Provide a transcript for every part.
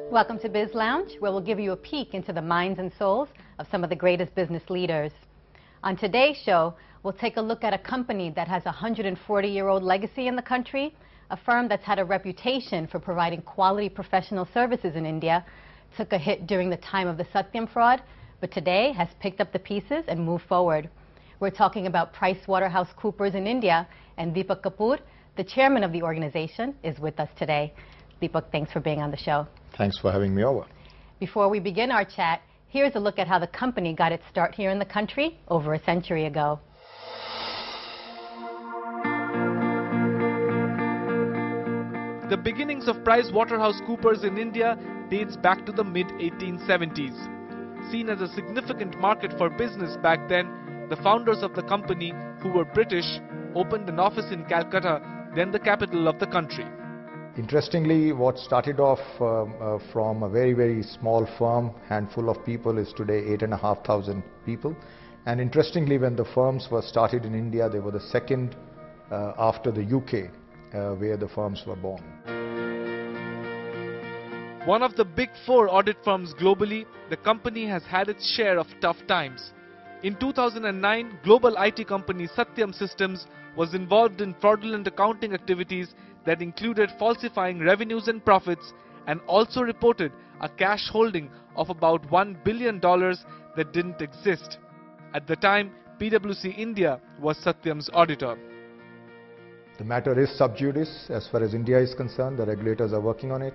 Welcome to Biz Lounge, where we'll give you a peek into the minds and souls of some of the greatest business leaders. On today's show, we'll take a look at a company that has a 140-year-old legacy in the country, a firm that's had a reputation for providing quality professional services in India, took a hit during the time of the Satyam fraud, but today has picked up the pieces and moved forward. We're talking about PricewaterhouseCoopers in India, and Deepak Kapoor, the chairman of the organization, is with us today. Deepak, thanks for being on the show. Thanks for having me over. Before we begin our chat, here's a look at how the company got its start here in the country over a century ago. The beginnings of PricewaterhouseCoopers in India dates back to the mid-1870s. Seen as a significant market for business back then, the founders of the company, who were British, opened an office in Calcutta, then the capital of the country. Interestingly, what started off from a very, very small firm, handful of people, is today 8,500 people. And interestingly, when the firms were started in India, they were the second after the UK, where the firms were born. One of the big four audit firms globally, the company has had its share of tough times. In 2009, global IT company Satyam Systems was involved in fraudulent accounting activities that included falsifying revenues and profits, and also reported a cash holding of about $1 billion that didn't exist. At the time, PwC India was Satyam's auditor. The matter is sub judice as far as India is concerned. The regulators are working on it.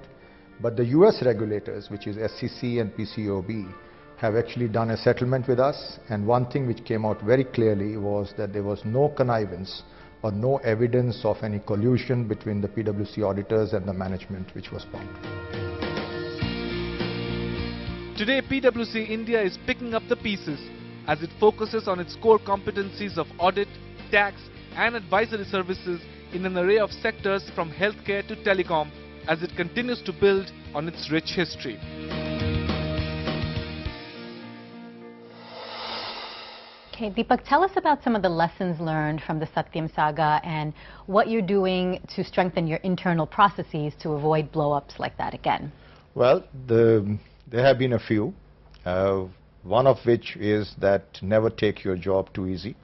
But the US regulators, which is SEC and PCAOB, have actually done a settlement with us. And one thing which came out very clearly was that there was no connivance or no evidence of any collusion between the PwC auditors and the management which was formed. Today, PwC India is picking up the pieces as it focuses on its core competencies of audit, tax and advisory services in an array of sectors from healthcare to telecom, as it continues to build on its rich history. Okay, Deepak, tell us about some of the lessons learned from the Satyam saga and what you're doing to strengthen your internal processes to avoid blow-ups like that again. Well, there have been a few. One of which is that never take your job too easy.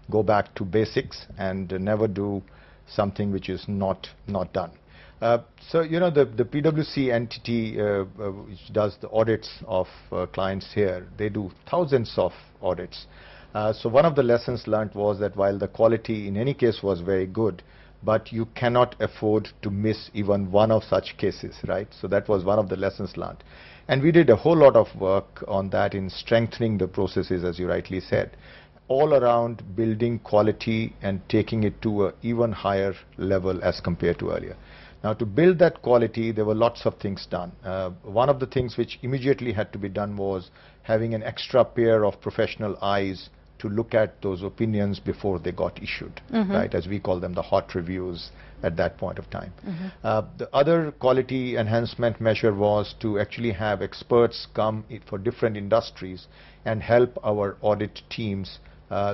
Go back to basics and never do something which is not done. So, you know, the PwC entity which does the audits of clients here, they do thousands of audits. So one of the lessons learned was that while the quality in any case was very good, but you cannot afford to miss even one of such cases, right? So that was one of the lessons learned. And we did a whole lot of work on that in strengthening the processes, as you rightly said, all around building quality and taking it to an even higher level as compared to earlier. Now, to build that quality, there were lots of things done. One of the things which immediately had to be done was having an extra pair of professional eyes to look at those opinions before they got issued, right, as we call them, the hot reviews at that point of time. The other quality enhancement measure was to actually have experts come for different industries and help our audit teams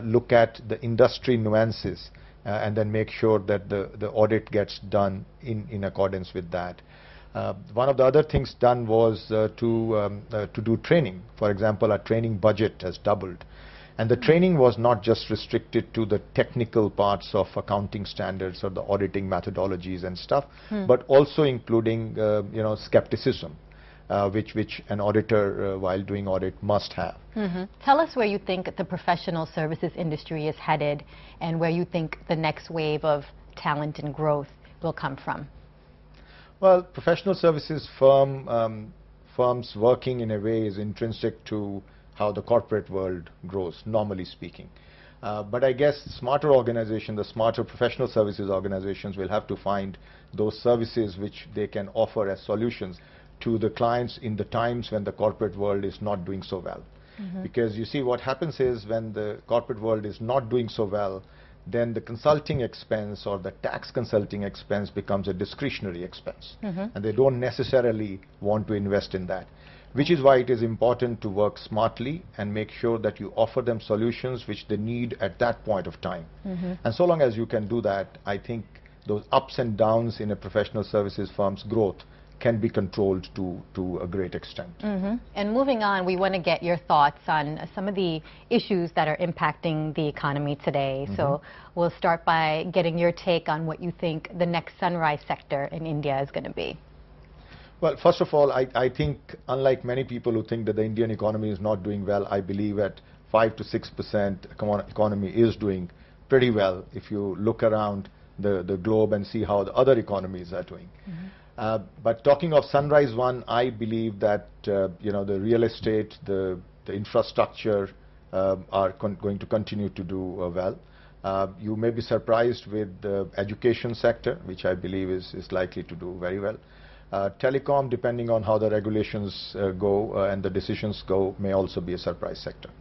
look at the industry nuances and then make sure that the audit gets done in accordance with that. One of the other things done was to do training. For example, our training budget has doubled. And the training was not just restricted to the technical parts of accounting standards or the auditing methodologies and stuff, but also including, you know, skepticism, which an auditor, while doing audit, must have. Tell us where you think the professional services industry is headed and where you think the next wave of talent and growth will come from. Well, professional services firms working in a way is intrinsic to how the corporate world grows, normally speaking. But I guess smarter organizations, the smarter professional services organizations will have to find those services which they can offer as solutions to the clients in the times when the corporate world is not doing so well. Because you see, what happens is when the corporate world is not doing so well, then the consulting expense or the tax consulting expense becomes a discretionary expense. And they don't necessarily want to invest in that. Which is why it is important to work smartly and make sure that you offer them solutions which they need at that point of time. And so long as you can do that, I think those ups and downs in a professional services firm's growth can be controlled to a great extent. And moving on, we want to get your thoughts on some of the issues that are impacting the economy today. So we'll start by getting your take on what you think the next sunrise sector in India is going to be. Well, first of all, I think, unlike many people who think that the Indian economy is not doing well, I believe at 5 to 6% economy is doing pretty well if you look around the globe and see how the other economies are doing. But talking of Sunrise One, I believe that you know, the real estate, the infrastructure are going to continue to do well. You may be surprised with the education sector, which I believe is likely to do very well. Telecom, depending on how the regulations go and the decisions go, may also be a surprise sector.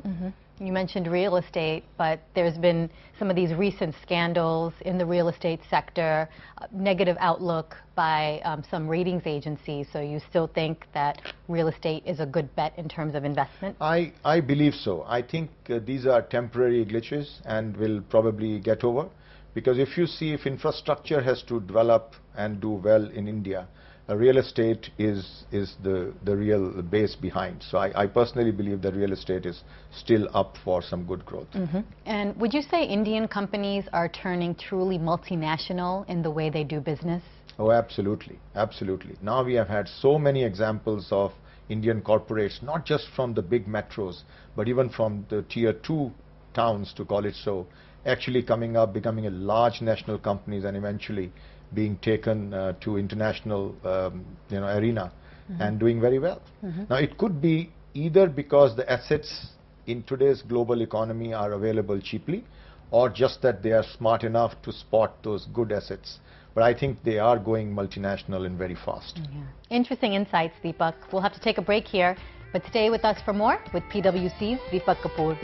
You mentioned real estate, but there's been some of these recent scandals in the real estate sector, negative outlook by some ratings agencies. So you still think that real estate is a good bet in terms of investment? I believe so. I think these are temporary glitches and will probably get over. Because if you see, if infrastructure has to develop and do well in India, real estate is the real base behind. So I personally believe that real estate is still up for some good growth. And would you say Indian companies are turning truly multinational in the way they do business? Oh, absolutely, absolutely. Now we have had so many examples of Indian corporates, not just from the big metros, but even from the tier 2 towns, to call it so, actually coming up, becoming a large national companies and eventually being taken to international you know, arena and doing very well. Now it could be either because the assets in today's global economy are available cheaply, or just that they are smart enough to spot those good assets. But I think they are going multinational and very fast. Interesting insights, Deepak. We'll have to take a break here, but stay with us for more with PwC's Deepak Kapoor.